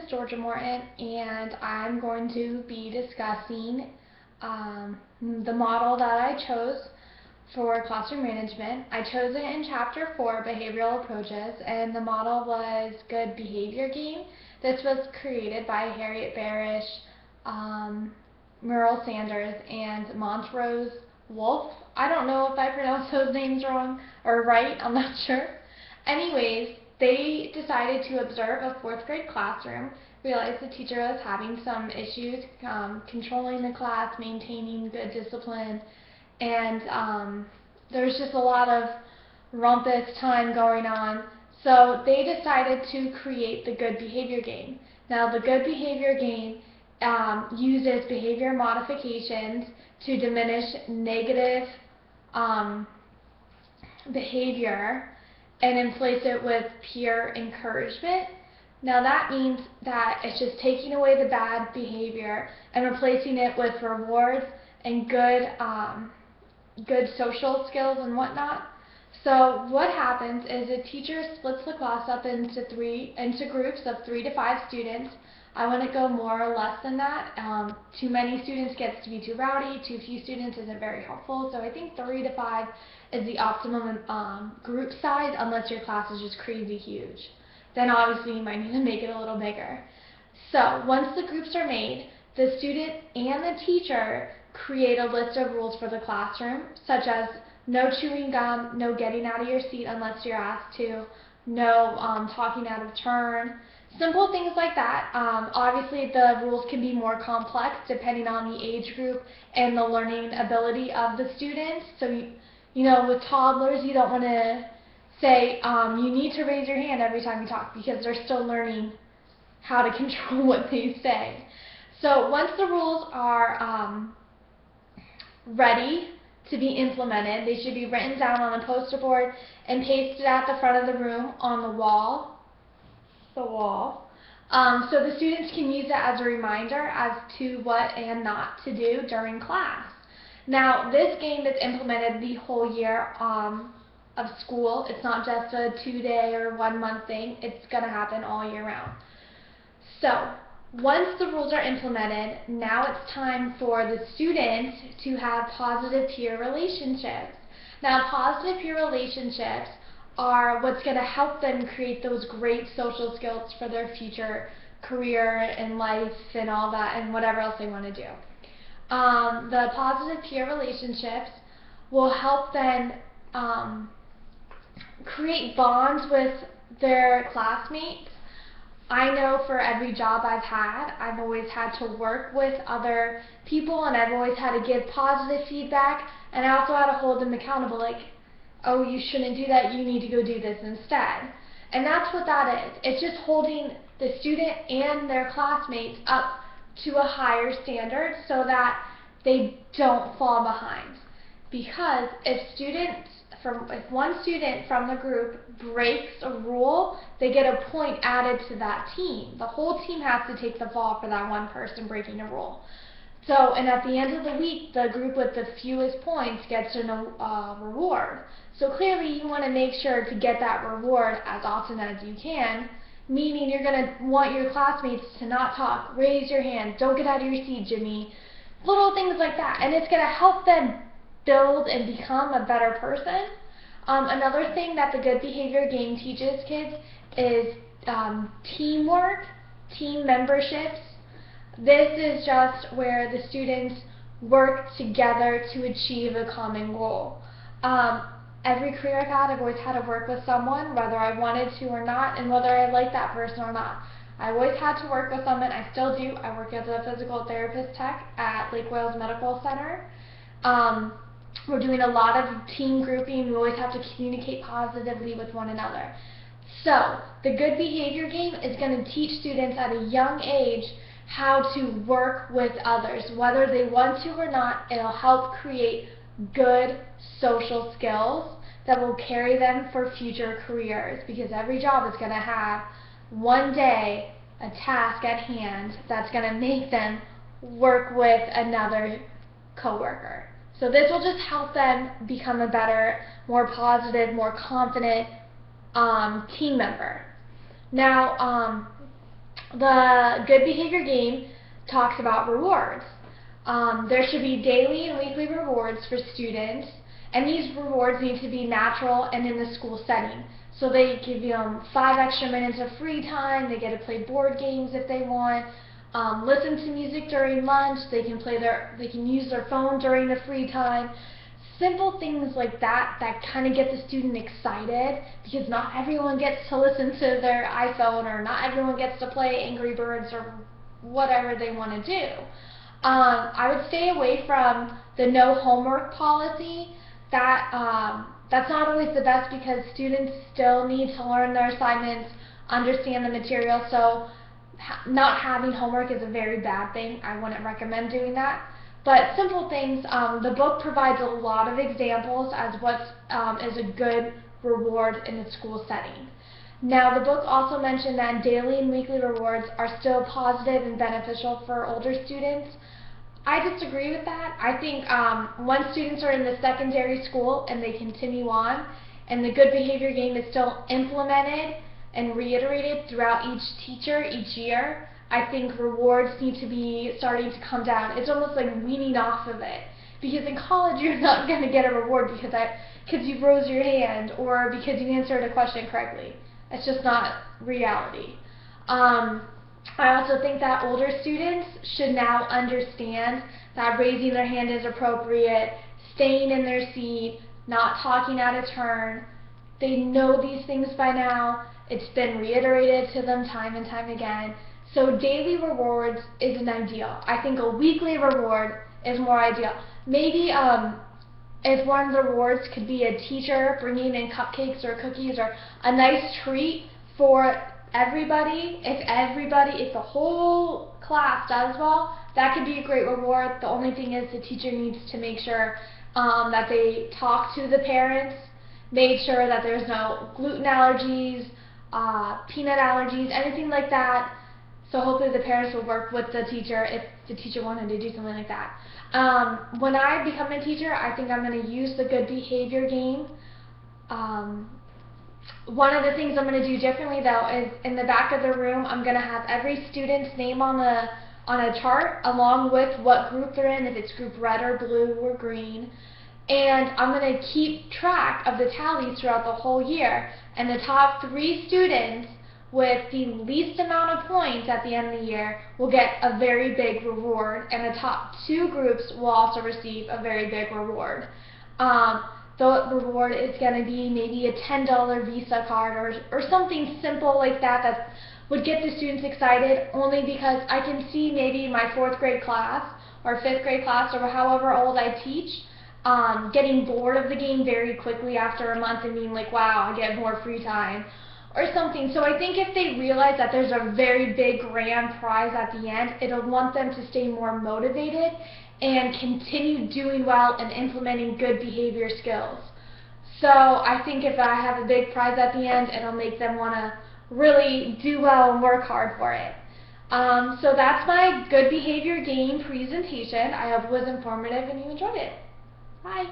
is Georgia Morton, and I'm going to be discussing the model that I chose for classroom management. I chose it in Chapter 4, Behavioral Approaches, and the model was Good Behavior Game. This was created by Harriet Barish, Merle Sanders, and Montrose Wolf. I don't know if I pronounced those names wrong or right, I'm not sure. Anyways, they decided to observe a 4th grade classroom, realized the teacher was having some issues controlling the class, maintaining good discipline, and there's just a lot of rumpus time going on. So they decided to create the Good Behavior Game. Now the Good Behavior Game uses behavior modifications to diminish negative behavior and replace it with peer encouragement. Now that means that it's just taking away the bad behavior and replacing it with rewards and good social skills and whatnot. So what happens is a teacher splits the class up into groups of 3 to 5 students. I wouldn't go more or less than that. Too many students gets to be too rowdy, too few students isn't very helpful. So I think 3 to 5 is the optimum group size, unless your class is just crazy huge. Then obviously you might need to make it a little bigger. So once the groups are made, the student and the teacher create a list of rules for the classroom, such as no chewing gum, no getting out of your seat unless you're asked to, no talking out of turn, simple things like that. Obviously the rules can be more complex depending on the age group and the learning ability of the students. So you know, with toddlers you don't want to say you need to raise your hand every time you talk, because they're still learning how to control what they say. So once the rules are ready to be implemented, they should be written down on a poster board and pasted at the front of the room on the wall. So the students can use it as a reminder as to what and not to do during class. Now this game is implemented the whole year of school. It's not just a 2-day or 1-month thing. It's going to happen all year round. So once the rules are implemented, now it's time for the students to have positive peer relationships. Now positive peer relationships are what's going to help them create those great social skills for their future career and life and all that and whatever else they want to do. The positive peer relationships will help them create bonds with their classmates. I know for every job I've had, I've always had to work with other people, and I've always had to give positive feedback, and I also had to hold them accountable, like, oh, you shouldn't do that, you need to go do this instead. And that's what that is. It's just holding the student and their classmates up to a higher standard so that they don't fall behind. Because if one student from the group breaks a rule, they get a point added to that team. The whole team has to take the fall for that one person breaking a rule. So, and at the end of the week, the group with the fewest points gets a reward. So clearly you want to make sure to get that reward as often as you can, meaning you're going to want your classmates to not talk, raise your hand, don't get out of your seat, Jimmy, little things like that. And it's going to help them build and become a better person. Another thing that the Good Behavior Game teaches kids is teamwork, team memberships. This is just where the students work together to achieve a common goal. Every career I've had, I've always had to work with someone, whether I wanted to or not, and whether I like that person or not. I always had to work with someone. I still do. I work as a physical therapist tech at Lake Wales Medical Center. We're doing a lot of team grouping. We always have to communicate positively with one another. So the Good Behavior Game is going to teach students at a young age how to work with others. Whether they want to or not, it'll help create good social skills that will carry them for future careers, because every job is going to have one day a task at hand that's going to make them work with another coworker. So this will just help them become a better, more positive, more confident team member. Now, The good behavior game talks about rewards. There should be daily and weekly rewards for students, and these rewards need to be natural and in the school setting. So they give them 5 extra minutes of free time, they get to play board games if they want, listen to music during lunch, they can use their phone during the free time. Simple things like that that kind of get the student excited, because not everyone gets to listen to their iPhone, or not everyone gets to play Angry Birds or whatever they want to do. I would stay away from the no homework policy. That's not always the best, because students still need to learn their assignments, understand the material, so not having homework is a very bad thing. I wouldn't recommend doing that. But simple things, the book provides a lot of examples as what is a good reward in the school setting. Now, the book also mentioned that daily and weekly rewards are still positive and beneficial for older students. I disagree with that. I think once students are in the secondary school and they continue on, and the good behavior game is still implemented and reiterated throughout each teacher each year, I think rewards need to be starting to come down. It's almost like weaning off of it. Because in college you're not going to get a reward because you rose your hand or because you answered a question correctly. It's just not reality. I also think that older students should now understand that raising their hand is appropriate, staying in their seat, not talking out of turn. They know these things by now. It's been reiterated to them time and time again. So daily rewards isn't ideal. I think a weekly reward is more ideal. Maybe if one of the rewards could be a teacher bringing in cupcakes or cookies or a nice treat for everybody. If the whole class does well, that could be a great reward. The only thing is the teacher needs to make sure that they talk to the parents, make sure that there's no gluten allergies, peanut allergies, anything like that. So hopefully the parents will work with the teacher if the teacher wanted to do something like that. When I become a teacher, I think I'm going to use the good behavior game. One of the things I'm going to do differently though is in the back of the room, I'm going to have every student's name on a chart along with what group they're in, if it's group red or blue or green. And I'm going to keep track of the tallies throughout the whole year. And the top 3 students with the least amount of points at the end of the year will get a very big reward, and the top 2 groups will also receive a very big reward. The reward is going to be maybe a $10 Visa card or something simple like that would get the students excited, only because I can see maybe my 4th grade class or 5th grade class or however old I teach getting bored of the game very quickly after a month and being like, wow, I get more free time or something. So I think if they realize that there's a very big grand prize at the end, it'll want them to stay more motivated and continue doing well and implementing good behavior skills. So I think if I have a big prize at the end, it'll make them want to really do well and work hard for it. So that's my good behavior game presentation. I hope it was informative and you enjoyed it. Bye.